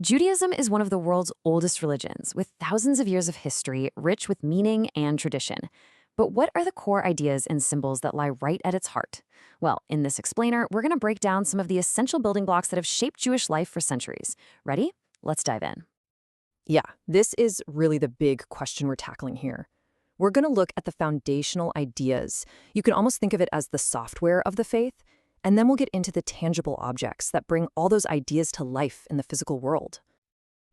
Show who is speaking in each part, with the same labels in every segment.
Speaker 1: Judaism is one of the world's oldest religions, with thousands of years of history, rich with meaning and tradition. But what are the core ideas and symbols that lie right at its heart? Well, in this explainer, we're going to break down some of the essential building blocks that have shaped Jewish life for centuries. Ready? Let's dive in.
Speaker 2: Yeah, this is really the big question we're tackling here. We're going to look at the foundational ideas. You can almost think of it as the software of the faith, and then we'll get into the tangible objects that bring all those ideas to life in the physical world.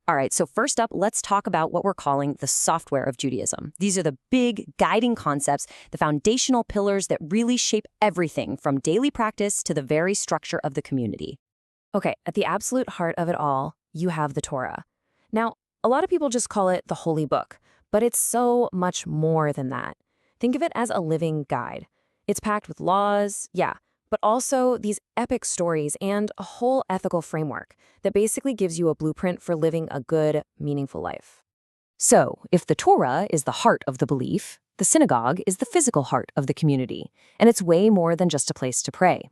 Speaker 1: All right, so first up, let's talk about what we're calling the software of Judaism. These are the big guiding concepts, the foundational pillars that really shape everything from daily practice to the very structure of the community. Okay, at the absolute heart of it all, you have the Torah. Now, a lot of people just call it the Holy Book, but it's so much more than that. Think of it as a living guide. It's packed with laws, yeah, but also these epic stories and a whole ethical framework that basically gives you a blueprint for living a good, meaningful life. So, if the Torah is the heart of the belief, the synagogue is the physical heart of the community, and it's way more than just a place to pray.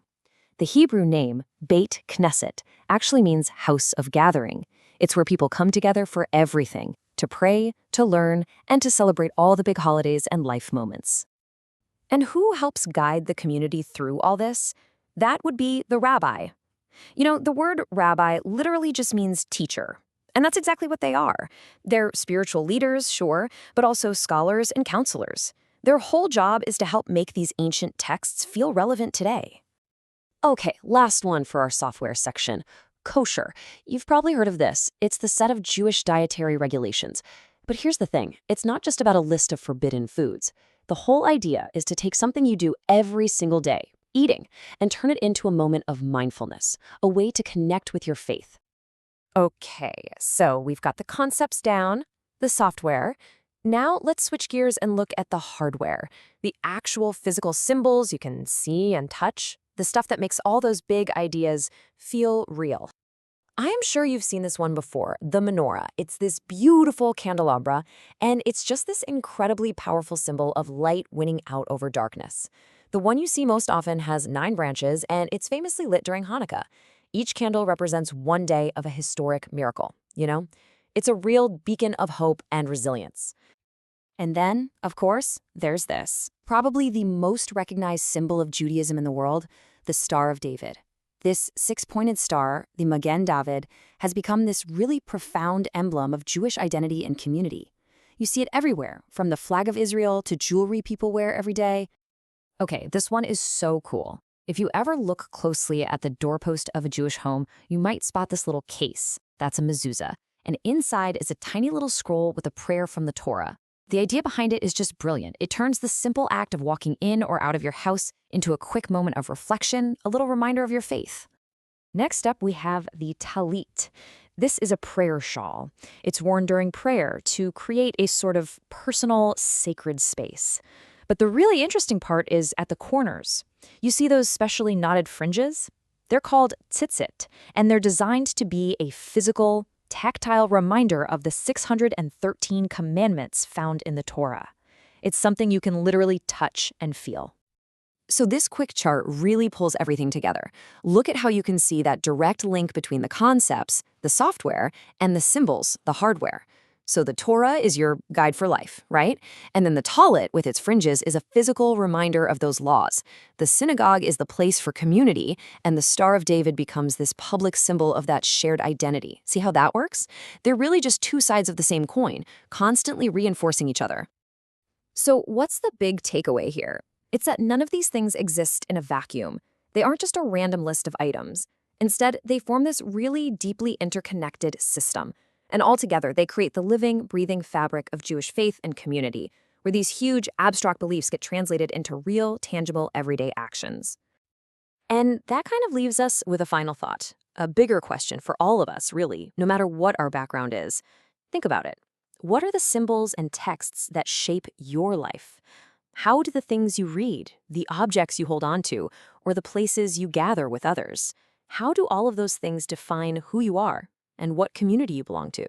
Speaker 1: The Hebrew name, Beit Knesset, actually means house of gathering. It's where people come together for everything, to pray, to learn, and to celebrate all the big holidays and life moments. And who helps guide the community through all this? That would be the rabbi. You know, the word rabbi literally just means teacher. And that's exactly what they are. They're spiritual leaders, sure, but also scholars and counselors. Their whole job is to help make these ancient texts feel relevant today. Okay, last one for our software section. Kosher. You've probably heard of this. It's the set of Jewish dietary regulations. But here's the thing. It's not just about a list of forbidden foods. The whole idea is to take something you do every single day, eating, and turn it into a moment of mindfulness, a way to connect with your faith. Okay, so we've got the concepts down, the software. Now let's switch gears and look at the hardware, the actual physical symbols you can see and touch, the stuff that makes all those big ideas feel real. I am sure you've seen this one before, the menorah. It's this beautiful candelabra, and it's just this incredibly powerful symbol of light winning out over darkness. The one you see most often has 9 branches, and it's famously lit during Hanukkah. Each candle represents one day of a historic miracle, you know? It's a real beacon of hope and resilience. And then, of course, there's this. Probably the most recognized symbol of Judaism in the world, the Star of David. This 6-pointed star, the Magen David, has become this really profound emblem of Jewish identity and community. You see it everywhere, from the flag of Israel to jewelry people wear every day. Okay, this one is so cool. If you ever look closely at the doorpost of a Jewish home, you might spot this little case. That's a mezuzah. And inside is a tiny little scroll with a prayer from the Torah. The idea behind it is just brilliant. It turns the simple act of walking in or out of your house into a quick moment of reflection, a little reminder of your faith. Next up, we have the talit. This is a prayer shawl. It's worn during prayer to create a sort of personal, sacred space. But the really interesting part is at the corners. You see those specially knotted fringes? They're called tzitzit, and they're designed to be a physical, tactile reminder of the 613 commandments found in the Torah. It's something you can literally touch and feel. So this quick chart really pulls everything together. Look at how you can see that direct link between the concepts, the software, and the symbols, the hardware. So the Torah is your guide for life, right? And then the talit, with its fringes, is a physical reminder of those laws. The synagogue is the place for community, and the Star of David becomes this public symbol of that shared identity. See how that works? They're really just two sides of the same coin, constantly reinforcing each other. So what's the big takeaway here? It's that none of these things exist in a vacuum. They aren't just a random list of items. Instead, they form this really deeply interconnected system. And altogether, they create the living, breathing fabric of Jewish faith and community, where these huge, abstract beliefs get translated into real, tangible, everyday actions. And that kind of leaves us with a final thought, a bigger question for all of us, really, no matter what our background is. Think about it. What are the symbols and texts that shape your life? How do the things you read, the objects you hold on to, or the places you gather with others, how do all of those things define who you are and what community you belong to?